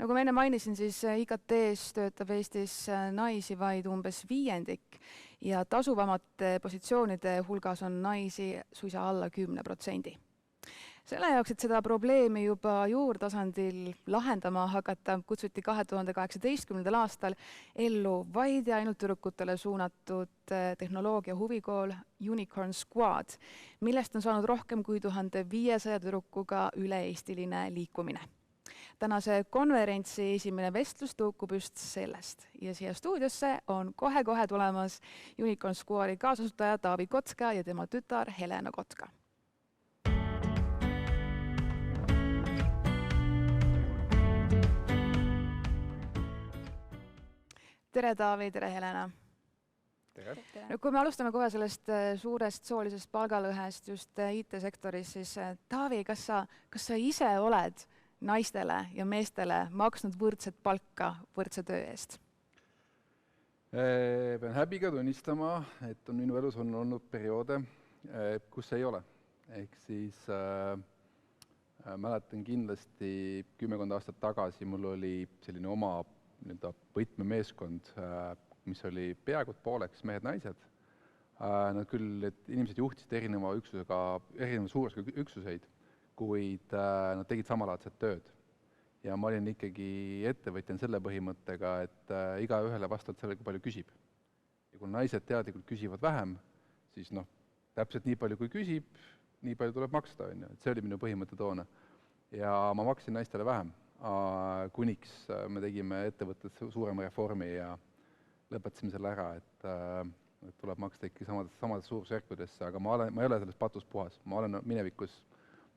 Nagu ma enne mainisin, siis IKT-s töötab Eestis naisi vaid umbes 5% ja tasuvamate positsioonide hulgas on naisi suisa alla 10%. Selle jaoks, et seda probleemi juba juurtasandil lahendama hakata, kutsuti 2018. aastal ellu vaid ja ainult tüdrukutele suunatud tehnoloogia huvikool Unicorn Squad, millest on saanud rohkem kui 1500 tüdrukuga üle-eestiline liikumine. Tänase konverentsi esimene vestlus tõukub just sellest ja siia stuudiosse on kohe-kohe tulemas Unicorn Squadi kaasasutaja Taavi Kotka ja tema tütar Helena Kotka. Tere Taavi, tere Helena. Tere. No, kui me alustame kohe sellest suurest soolisest palgalõhest just IT-sektoris, siis Taavi, kas sa ise oled naistele ja meestele maksnud võrdset palka võrdse töö eest? Pean häbiga tunnistama, et minu elus on olnud perioode, kus ei ole. Ehk siis mäletan kindlasti 10 aastat tagasi mul oli selline oma võtmemeeskond, mis oli peaaegu pooleks mehed-naised. Nad küll, et inimesed juhtisid erineva suurusega üksuseid, kuid nad tegid samalaadset tööd. Ja ma olin ikkagi ettevõtjan selle põhimõttega, et iga ühele vastavalt sellele, kui palju küsib. Ja kui naised teadlikult küsivad vähem, siis täpselt nii palju, kui küsib, nii palju tuleb maksta. See oli minu põhimõte toona. Ja ma maksin naistele vähem. Kuniks me tegime ettevõttes suurema reformi ja lõpetasime selle ära, et tuleb maksta ikka samades suurusjärkudesse, aga ma ei ole sellest patust puhas. Ma olen minevikus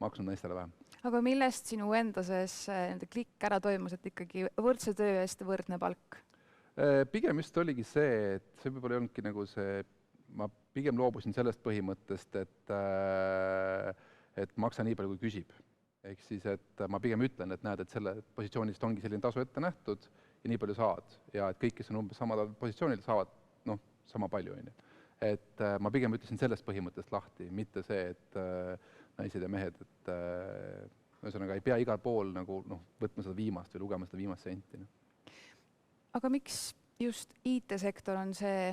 maksnud naistele vähem. Aga millest sinu enda sees klikk ära toimus, et ikkagi võrdse töö eest võrdne palk? Pigem just oligi see, et see võib-olla ei olnudki nagu see, ma pigem loobusin sellest põhimõttest, et maksa nii palju, kui küsib. Ehk siis, et ma pigem ütlen, et näed, et selle positsioonist ongi selline tasu ette nähtud ja nii palju saad. Ja et kõik, kes on umbes samal positsioonil, saavad sama palju. Et ma pigem ütlesin sellest põhimõttest lahti, mitte see, et naised ja mehed, et ühesõnaga ei pea igal pool võtma seda viimast või lugema seda viimast senti. Aga miks just IT-sektor on see,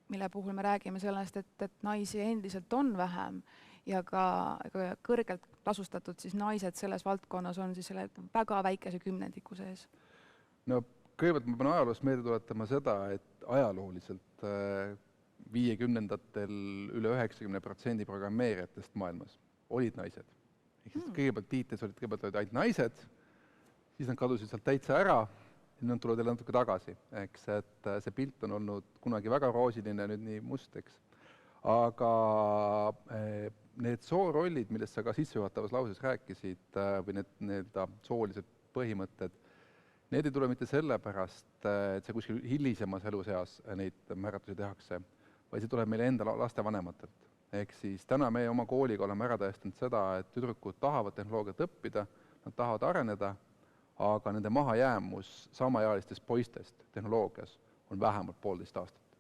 mille puhul me räägime sellest, et naisi endiselt on vähem ja ka kõrgelt tasustatud siis naised selles valdkonnas on siis selle väga väikese kümnendiku sees? No kõigepealt ma pean ajaloost meelde tuletama seda, et ajalooliselt 50-ndatel üle 90% programmeerijatest maailmas olid naised. Kõigepealt IT-s olid ainult naised, siis nad kadusid sealt täitsa ära ja nad tulevad jälle natuke tagasi. Eks, et see pilt on olnud kunagi väga roosiline, nüüd nii must, eks. Aga need soorollid, millest sa ka sissejuhatavas lauses rääkisid, või need soolised põhimõtted, need ei tule mitte sellepärast, et see kuskil hilisemas eluseas neid määratlusi tehakse, vaid see tuleb meile enda lastevanematelt. Ehk siis täna me oma kooliga oleme ära tõestanud seda, et tüdrukud tahavad tehnoloogiat õppida, nad tahavad areneda, aga nende mahajäämus samaealistest poistest tehnoloogias on vähemalt 1,5 aastat.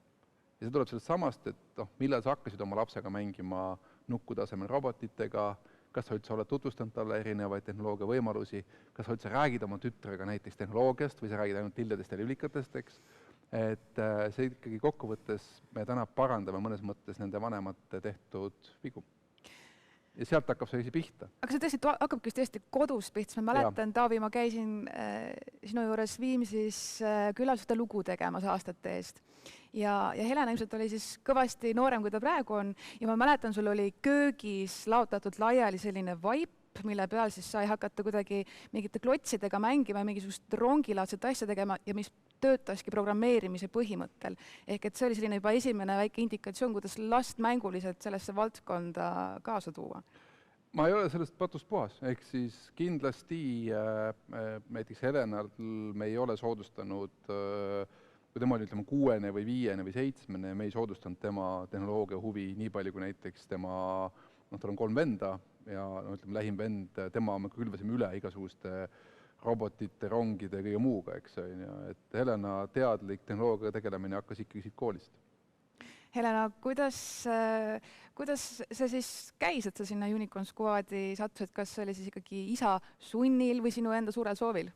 Ja see tuleb sellest samast, et millal sa hakkasid oma lapsega mängima nukkutasemel robotitega, kas sa üldse oled tutvustanud talle erinevaid tehnoloogia võimalusi, kas sa üldse räägid oma tütrega näiteks tehnoloogiast või sa räägid ainult lilledest ja lülikatest, eks. Et see ikkagi kokkuvõttes me täna parandame mõnes mõttes nende vanemate tehtud vigu. Ja sealt hakkab see pihta. Aga see tõesti hakkabki tõesti kodus pihta. Ma mäletan, Taavi, ma käisin sinu juures Viimsis külaliste lugu tegemas aastate eest. Ja Helena ilmselt oli siis kõvasti noorem, kui ta praegu on. Ja ma mäletan, sul oli köögis laotatud laiali selline vaip, mille peal siis sai hakata kuidagi mingite klotsidega mängima, mingisugust rongilaadset asja tegema ja mis töötaski programmeerimise põhimõttel. Ehk et see oli selline juba esimene väike indikatsioon, kuidas last mänguliselt sellesse valdkonda kaasa tuua. Ma ei ole sellest patust puhas. Ehk siis kindlasti näiteks Helenal me ei ole soodustanud, kui tema oli 6 või 5 või 7, me ei soodustanud tema tehnoloogia huvi nii palju kui näiteks tema, tal on 3 venda ja lähim vend, tema me külvasime üle igasuguste robotite, rongide ja kõige muuga, eks. Et Helena teadlik tehnoloogia tegelemine hakkas ikkagi siit koolist. Helena, kuidas see siis käis, et sa sinna Unicorn Squadi sattusid? Kas see oli siis ikkagi isa sunnil või sinu enda suurel soovil?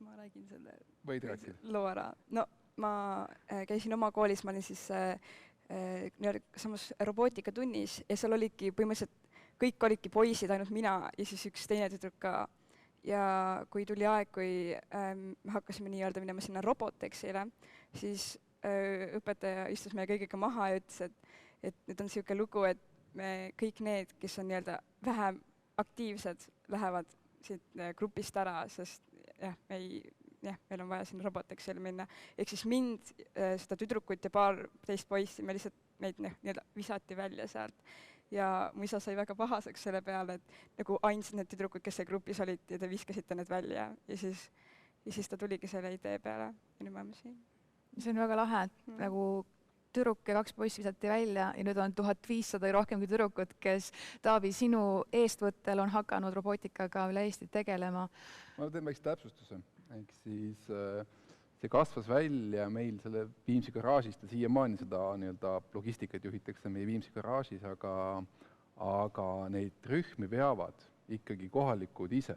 ma räägin selle Võid rääkida. loo ära? No ma käisin oma koolis, ma olin siis samas robootikatunnis ja seal olidki põhimõtteliselt, kõik olidki poisid, ainult mina ja siis üks teine tüdruk ka. Ja kui tuli aeg, kui me hakkasime nii-öelda minema sinna Roboteksile, siis õpetaja istus meie kõigiga maha ja ütles, et nüüd on niisugune lugu, et me kõik need, kes on nii-öelda vähem aktiivsed, lähevad siit grupist ära, sest meil on vaja sinna Roboteksile minna. Ehk siis mind, seda tüdrukut ja paar teist poissi, me lihtsalt meid nii-öelda visati välja sealt. Ja mu isa sai väga pahaseks selle peale, et nagu ainsad need tüdrukud, kes see grupis olid ja te viskasite need välja. Ja siis ta tuligi selle idee peale ja nüüd me oleme siin. See on väga lahe, et nagu tüdruk ja 2 poissi visati välja ja nüüd on 1500 ja rohkem kui tüdrukut, kes Taavi sinu eestvõttel on hakanud robootikaga üle Eesti tegelema. Ma teen väikse täpsustuse. Ehk siis see kasvas välja meil selle Viimsi garaažist ja siiamaani seda nii-öelda logistikat juhitakse meie Viimsi garaažis, aga neid rühmi veavad ikkagi kohalikud ise.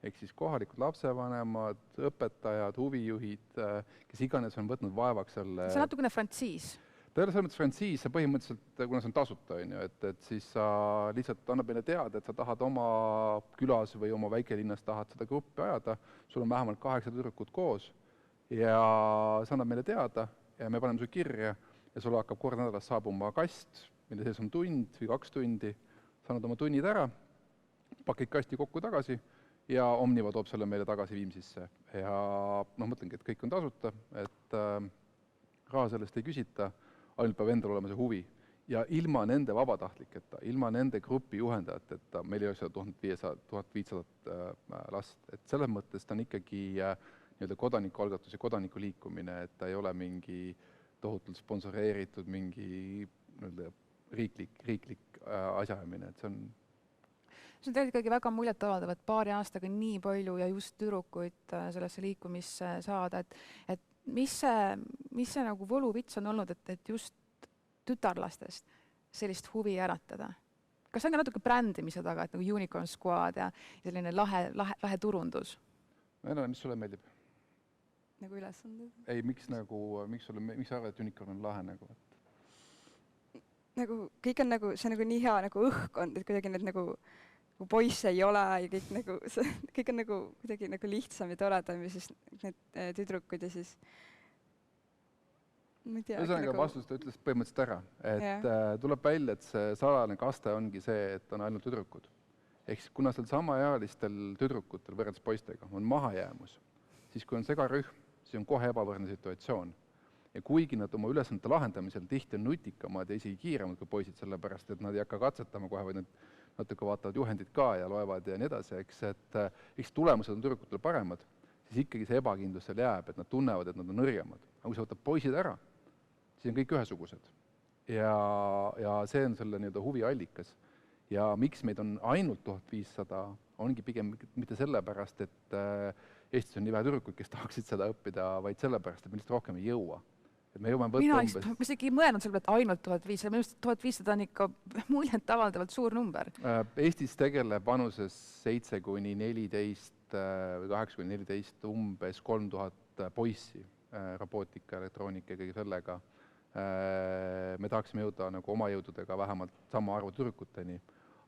Ehk siis kohalikud lapsevanemad, õpetajad, huvijuhid, kes iganes on võtnud vaevaks selle... See on natukene frantsiis. Ta ei ole selles mõttes frantsiis, see põhimõtteliselt, kuna see on tasuta, et siis sa lihtsalt annab meile teada, et sa tahad oma külas või oma väikelinnas tahad seda gruppi ajada, sul on vähemalt 8 tüdrukut koos ja sa annab meile teada ja me paneme su kirja ja sul hakkab kord nädalas saabuma kast, mille sees on tund või 2 tundi, sa annad oma tunnid ära, pakid kasti kokku tagasi ja Omniva toob selle meile tagasi Viimsisse. Ja mõtlengi, et kõik on tasuta, et raha sellest ei küsita, ainult peab endal olema see huvi. Ja ilma nende vabatahtliketa, ilma nende grupi juhendajateta, meil ei ole seda 1500 last. Et selles mõttes ta on ikkagi kodanikualgatus ja kodanikuliikumine, et ta ei ole mingi tohutult sponsoreeritud, mingi riiklik asjaajamine, et see on... See on tegelikult ikkagi väga muljet avaldav, et paari aastaga nii palju ja just tüdrukuid sellesse liikumisse saada, et mis see nagu võluvits on olnud, et just tütarlastest sellist huvi äratada? Kas see on ka natuke brändimise taga, et nagu Unicorn Squad ja selline lahe turundus? Mis sulle meeldib? Nagu ülesanded? Ei, miks sa arvad, et Unicorn on lahe nagu? Nagu kõik on nagu, see on nagu nii hea nagu õhkkond, et kuidagi need nagu poisse ei ole ja kõik on nagu kuidagi nagu lihtsam ja toredam ja siis need tüdrukud ja siis ma ei tea. Ühesõnaga vastus ta ütles põhimõtteliselt ära, et tuleb välja, et see salane kaste ongi see, et on ainult tüdrukud. Ehk siis kuna seal samaealistel tüdrukutel võrreldes poistega on mahajäämus, siis kui on segarühm, siis on kohe ebavõrdne situatsioon. Ja kuigi nad oma ülesannete lahendamisel tihti on nutikamad ja isegi kiiremad kui poisid, sellepärast et nad ei hakka katsetama kohe, vaid nad natuke vaatavad juhendid ka ja loevad ja nii edasi, eks tulemused on tüdrukutel paremad, siis ikkagi see ebakindlus seal jääb, et nad tunnevad, et nad on nõrgemad. Aga kui sa võtad poisid ära, siis on kõik ühesugused. Ja see on selle huvi allikas. Ja miks meid on ainult 1500, ongi pigem mitte sellepärast, et Eestis on nii vähe tüdrukud, kes tahaksid seda õppida, vaid sellepärast, et me lihtsalt rohkem ei jõua. Ma isegi mõelnud selle peale, et ainult 1500, minu 1500 on ikka muljet avaldavalt suur number. Eestis tegeleb vanuses 7-14 või 8-14 umbes 3000 poissi robootika, elektroonika ja kõige sellega. Me tahaksime jõuda nagu oma jõududega vähemalt sama arvu tüdrukuteni,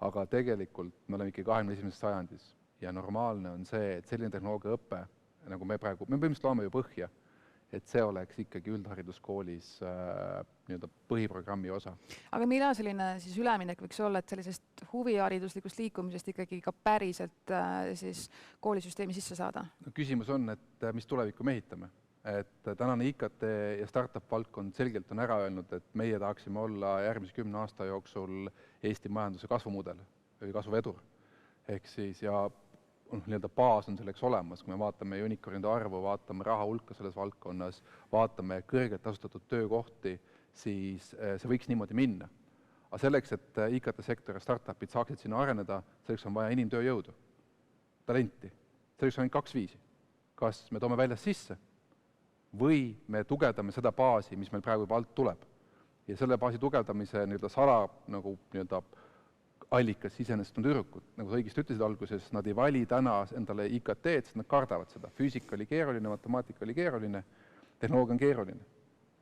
aga tegelikult me oleme ikka 21. sajandis ja normaalne on see, et selline tehnoloogia õpe, nagu me põhimõtteliselt loome ju põhja, et see oleks ikkagi üldhariduskoolis põhiprogrammi osa. Aga millal selline siis üleminek võiks olla, et sellisest huvihariduslikust liikumisest ikkagi ka päriselt siis koolisüsteemi sisse saada? Küsimus on, et mis tulevikku me ehitame. Et tänane IKT ja startup valdkond selgelt on ära öelnud, et meie tahaksime olla järgmise 10 aasta jooksul Eesti majanduse kasvumudel või kasvuvedur. Ehk siis baas on selleks olemas, kui me vaatame unicornide arvu, vaatame raha hulka selles valdkonnas, vaatame kõrgelt tasustatud töökohti, siis see võiks niimoodi minna. Aga selleks, et IKT-sektor ja startupid saaksid sinna areneda, selleks on vaja inimtööjõudu, talenti. Selleks on 2 viisi. Kas me toome välja sisse või me tugevdame seda baasi, mis meil praegu juba alt tuleb. Ja selle baasi tugevdamise sala allikas iseenesest on tüdrukud, nagu sa õigesti ütlesid alguses, nad ei vali täna endale IKT-d, sest nad kardavad seda. Füüsika oli keeruline, matemaatika oli keeruline, tehnoloogia on keeruline.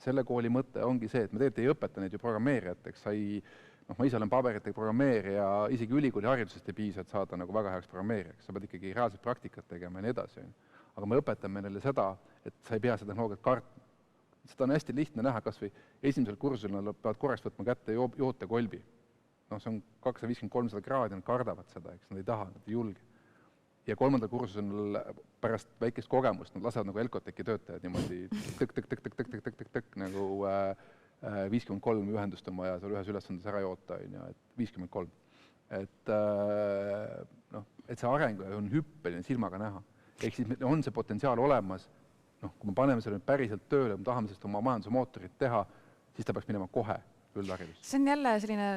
Selle kooli mõte ongi see, et me tegelikult ei õpeta neid ju programmeerijateks, ma ise olen paberitega programmeerija, isegi ülikooli haridusest ei piisa, et saada nagu väga heaks programmeerijaks, sa pead ikkagi reaalselt praktikat tegema ja nii edasi. Aga me õpetame neile seda, et sa ei pea seda tehnoloogiat kartma. Seda on hästi lihtne näha, kas või esimesel kursusel nad peavad korraks võtma kätte jootekolbi. See on 250-300 kraadi, nad kardavad seda, eks nad ei taha, nad ei julge. Ja 3. kursusel pärast väikest kogemust nad lasevad nagu Elcoteki töötajad niimoodi tõk, nagu 53 ühendust on vaja seal ühes ülesandes ära joota, et 53. Et see areng on hüppeline silmaga näha. Ehk siis meil on see potentsiaal olemas. Kui me paneme selle päriselt tööle, me tahame sellest oma majanduse mootorit teha, siis ta peaks minema kohe üldharidust. See on jälle selline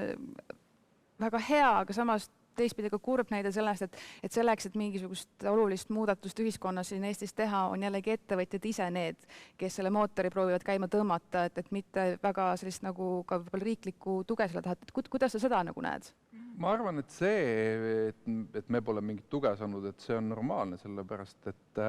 väga hea, aga samas teistpidi ka kurb näide sellest, et selleks, et mingisugust olulist muudatust ühiskonnas siin Eestis teha, on jällegi ettevõtjad ise need, kes selle mootori proovivad käima tõmmata, et mitte väga sellist nagu ka riiklikku tuge selle taha. Kuidas sa seda nagu näed? Ma arvan, et see, et me pole mingit tuge saanud, et see on normaalne, sellepärast, et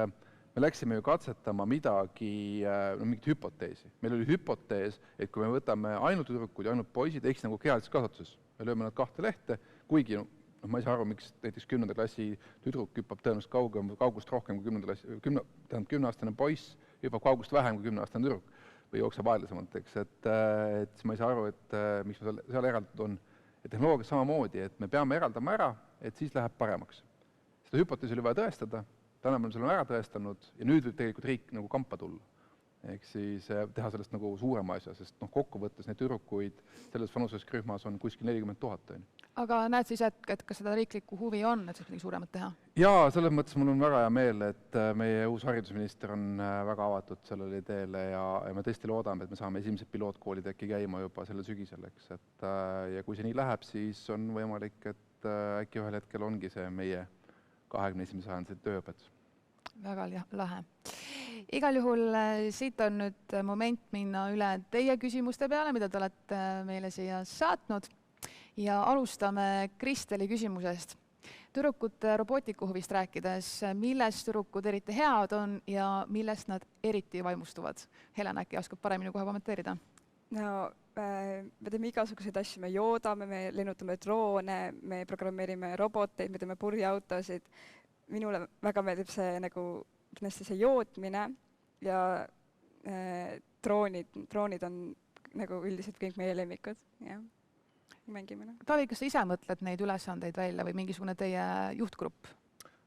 me läksime ju katsetama mingit hüpoteesi. Meil oli hüpotees, et kui me võtame ainult tüdrukud ja ainult poisid, ehk nagu kehalises kasvatuses, me lööme nad 2 lehte, kuigi ma ei saa aru, miks näiteks 10. klassi tüdruk hüppab tõenäoliselt kaugust rohkem kui 10-aastane poiss, hüppab kaugust vähem kui 10-aastane tüdruk või jookseb aeglasemalt, eks. Et ma ei saa aru, et miks me seal eraldatud on. Ja tehnoloogias samamoodi, et me peame eraldama ära, et siis läheb paremaks. Seda hüpoteesi oli vaja tõestada, täna me selle ära tõestanud ja nüüd võib tegelikult riik nagu kampa tulla. Ehk siis teha sellest nagu suurema asja, sest kokkuvõttes neid tüdrukuid selles vanuserühmas on kuskil 40 000. Aga näed sa ise, et kas seda riiklikku huvi on, et midagi suuremat teha? Jaa, selles mõttes mul on väga hea meel, et meie uus haridusminister on väga avatud sellele ideele ja me tõesti loodame, et me saame esimesed pilootkoolid äkki käima juba selle sügisel. Ja kui see nii läheb, siis on võimalik, et äkki ühel hetkel ongi see meie 21. sajandi tööõpetus. Väga lahe. Igal juhul siit on nüüd moment minna üle teie küsimuste peale, mida te olete meile siia saatnud. Ja alustame Kristeli küsimusest. Tüdrukute robootikuhuvist rääkides, millest tüdrukud eriti head on ja millest nad eriti vaimustuvad? Helen äkki oskab paremini kohe kommenteerida? Me teeme igasuguseid asju, me joodame, me lennutame droone, me programmeerime roboteid, me teeme purjeautosid. Minule väga meeldib see see jootmine ja droonid on nagu üldiselt kõik meie lemmikud. Mängime. Taavi, kas sa ise mõtled neid ülesandeid välja või mingisugune teie juhtgrupp?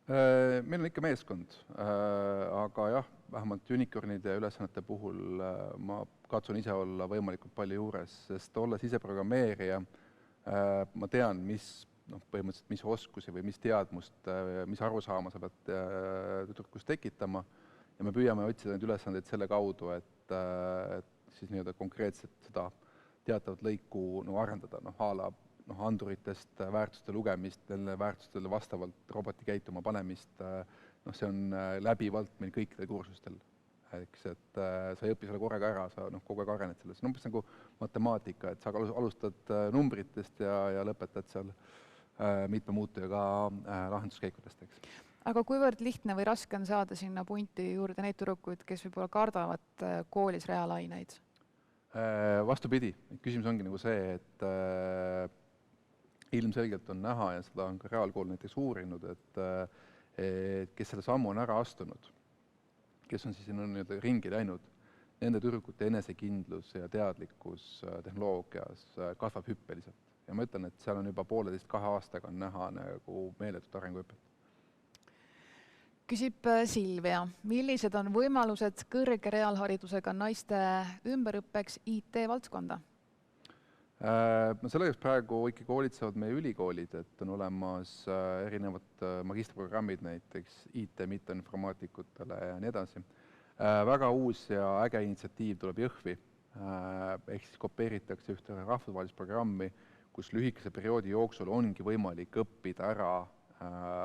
Meil on ikka meeskond, aga jah, vähemalt unicornide ülesannete puhul ma katsun ise olla võimalikult palju juures, sest olles ise programmeerija, ma tean, põhimõtteliselt mis oskusi või mis teadmust, mis arusaama sa pead tüdrukust tekitama ja me püüame otsida neid ülesandeid selle kaudu, et siis nii-öelda konkreetselt seda teatavat lõiku arendada, anduritest väärtuste lugemist, nende väärtustele vastavalt roboti käituma panemist, see on läbivalt meil kõikidel kursustel. Eks, et sa ei õpi selle korraga ära, sa kogu aeg arened selles. Umbes nagu matemaatika, et sa alustad numbritest ja lõpetad seal mitme muutujaga lahenduskäikudest, eks. Aga kuivõrd lihtne või raske on saada sinna punti juurde neid tüdrukuid, kes võib-olla kardavad koolis reaalaineid? Vastupidi, küsimus ongi nagu see, et ilmselgelt on näha ja seda on ka reaalkool näiteks uurinud, et kes selle sammu on ära astunud, kes on siis ringi läinud, nende tüdrukute enesekindlus ja teadlikkus tehnoloogias kasvab hüppeliselt. Ja ma ütlen, et seal on juba 1,5–2 aastaga on näha nagu meeletut arenguhüpet. Küsib Silvia, millised on võimalused kõrge reaalharidusega naiste ümberõppeks IT-valdkonda? Selleks praegu ikkagi hoolitsevad meie ülikoolid, et on olemas erinevad magistriprogrammid näiteks IT mitteinformaatikutele ja nii edasi. Väga uus ja äge initsiatiiv tuleb Jõhvi, ehk siis kopeeritakse ühte rahvusvahelist programmi, kus lühikese perioodi jooksul ongi võimalik õppida ära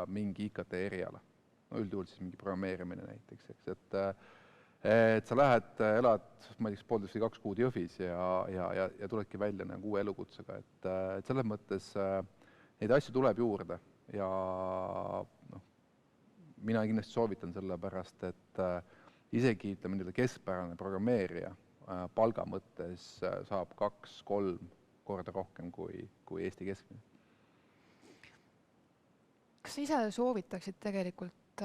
mingi IKT eriala. Üldjuhul siis mingi programmeerimine näiteks, eks, et sa lähed, elad, ma ei tea, 1,5 või 2 kuud Jõhvis ja tuledki välja nagu uue elukutsega, et selles mõttes neid asju tuleb juurde ja noh, mina kindlasti soovitan sellepärast, et isegi ütleme keskpärane programmeerija palga mõttes saab 2-3 korda rohkem kui Eesti keskmine. Kas sa ise soovitaksid tegelikult,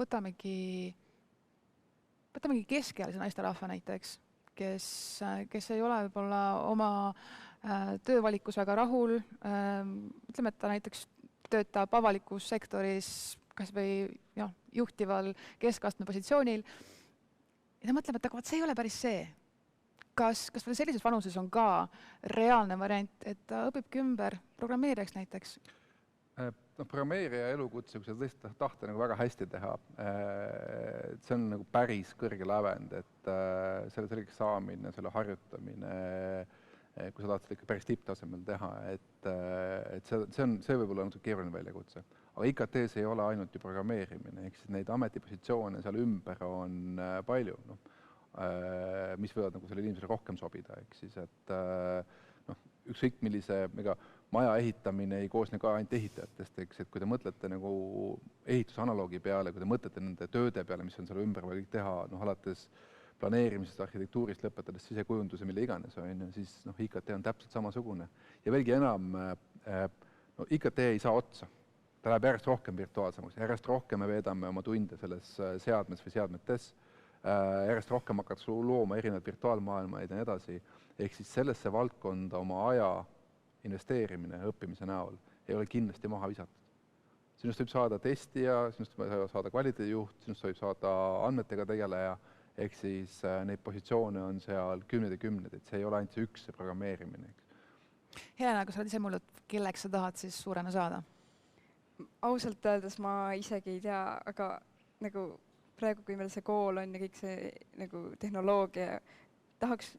võtamegi keskealise naisterahva näiteks, kes ei ole võib-olla oma töövalikus väga rahul, ütleme, et ta näiteks töötab avalikus sektoris kas või juhtival keskastme positsioonil ja ta mõtleb, et aga see ei ole päris see. Kas veel sellises vanuses on ka reaalne variant, et ta õpibki ümber programmeerijaks näiteks? Programmeerija elukutse, kui seda tõesti tahta väga hästi teha, see on päris kõrge lävend, et selle selgeks saamine, selle harjutamine, kui sa tahad seda ikka päris tipptasemel teha, et see võib olla keeruline väljakutse. Aga IKT-s ei ole ainult ju programmeerimine, ehk siis neid ametipositsioone seal ümber on palju, mis võivad selle inimesele rohkem sobida, ehk siis, et ükskõik millise maja ehitamine ei koosne ka ainult ehitajatest, eks, et kui te mõtlete ehitusanaloogi peale, kui te mõtlete nende tööde peale, mis on seal ümber vaja kõik teha, alates planeerimisest, arhitektuurist lõpetades sisekujunduse, mille iganes, siis IKT on täpselt samasugune. Ja veelgi enam, IKT ei saa otsa. Ta läheb järjest rohkem virtuaalsemaks, järjest rohkem me veedame oma tunde selles seadmes või seadmetes, järjest rohkem hakatakse looma erinevaid virtuaalmaailmaid ja nii edasi, ehk siis sellesse valdkonda oma aja investeerimine õppimise näol ei ole kindlasti maha visatud. Sinust võib saada testija, sinust võib saada kvaliteedijuht, sinust võib saada andmetega tegeleja, ehk siis neid positsioone on seal kümned ja kümned, et see ei ole ainult see üks programmeerimine. Helena, kas sa oled ise mulle, kelleks sa tahad siis suurena saada? Ausalt öeldes ma isegi ei tea, aga praegu, kui meil see kool on ja kõik see tehnoloogia, tahaks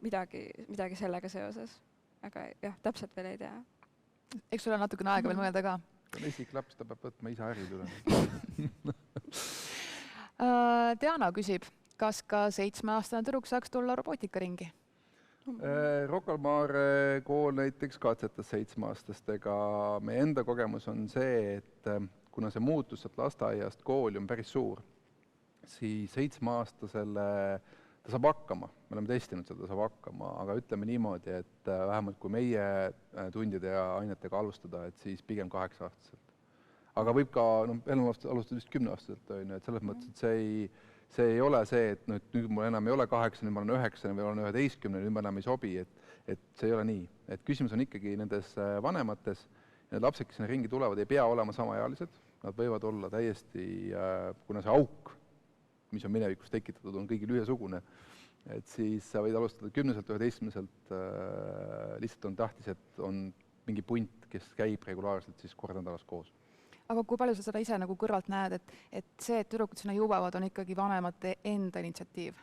midagi sellega seoses. Aga jah, täpselt veel ei tea. Eks sul on natukene aega veel mõelda ka? Ta on esiklaps, ta peab võtma isa ärid üle. Diana küsib, kas ka 7-aastane tüdruk saaks tulla robootikaringi? Rocca al Mare kool näiteks katsetas 7-aastastega. Meie enda kogemus on see, et kuna see muutus sealt lasteaiast kooli on päris suur, siis 7-aastasele ta saab hakkama, me oleme testinud seda, ta saab hakkama, aga ütleme niimoodi, et vähemalt kui meie tundide ja ainetega alustada, et siis pigem 8-aastaselt. Aga võib ka, alustada vist 10-aastaselt, et selles mõttes, et see ei ole see, et nüüd mul enam ei ole 8, nüüd ma olen 9 või olen 11, nüüd ma enam ei sobi, et see ei ole nii. Et küsimus on ikkagi nendes vanemates, need lapsed, kes sinna ringi tulevad, ei pea olema samaealised, nad võivad olla täiesti, kuna see auk, mis on minevikus tekitatud, on kõigil ühesugune, et siis sa võid alustada 10-selt, 11-selt, lihtsalt on tähtis, et on mingi punt, kes käib regulaarselt siis kord nädalas koos. Aga kui palju sa seda ise kõrvalt näed, et see, et tüdrukud sinna jõuavad, on ikkagi vanemate enda initsiatiiv?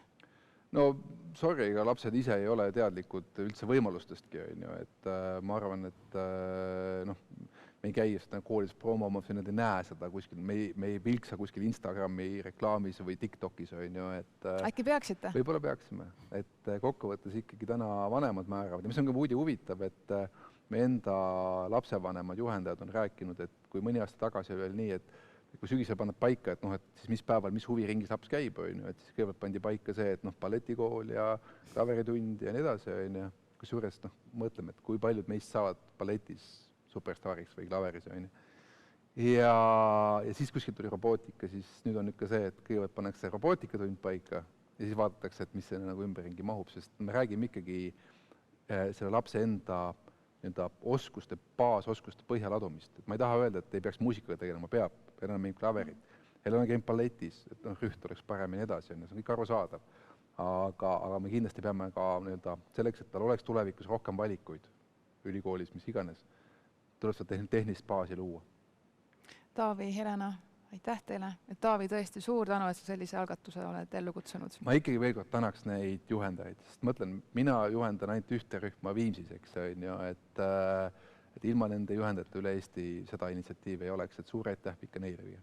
No sorry, ega lapsed ise ei ole teadlikud üldse võimalustestki, et ma arvan, et me ei käi seda koolis promomas, nad ei näe seda kuskil, me ei vilksa kuskil Instagrami reklaamis või TikTokis, et äkki peaksite? Võib-olla peaksime, et kokkuvõttes ikkagi täna vanemad määravad ja mis on ka muidu huvitav, et me enda lapsevanemad juhendajad on rääkinud, et kui mõni aasta tagasi oli veel nii, et kui sügisel pannad paika, et siis mis päeval, mis huviringis laps käib, et siis kõigepealt pandi paika see, et balletikool ja klaveritund ja nii edasi, kusjuures mõtleme, et kui paljud meist saavad balletis superstaariks või klaveris. Ja siis kuskil tuli robootika, siis nüüd on ikka see, et kõigepealt pannakse robootikatund paika ja siis vaadatakse, et mis see ümberringi mahub, sest me räägime ikkagi selle lapse enda oskuste, baasoskuste põhjaladumist. Ma ei taha öelda, et ei peaks muusikaga tegelema, peab, enam mingid klaverid. Meil on käinud balletis, et rüht oleks paremini edasi, see on kõik arusaadav. Aga me kindlasti peame ka selleks, et tal oleks tulevikus rohkem valikuid ülikoolis, mis iganes, tuleb seda tehnilist baasi luua. Taavi, Helena, aitäh teile. Taavi, tõesti suur tänu, et sa sellise algatuse oled ellu kutsunud. Ma ikkagi veel kord tänaks neid juhendajaid, sest mõtlen, mina juhendan ainult ühte rühma Viimsis, eks, et ilma nende juhendajate üle Eesti seda initsiatiivi ei oleks, et suur aitäh ikka neile viia.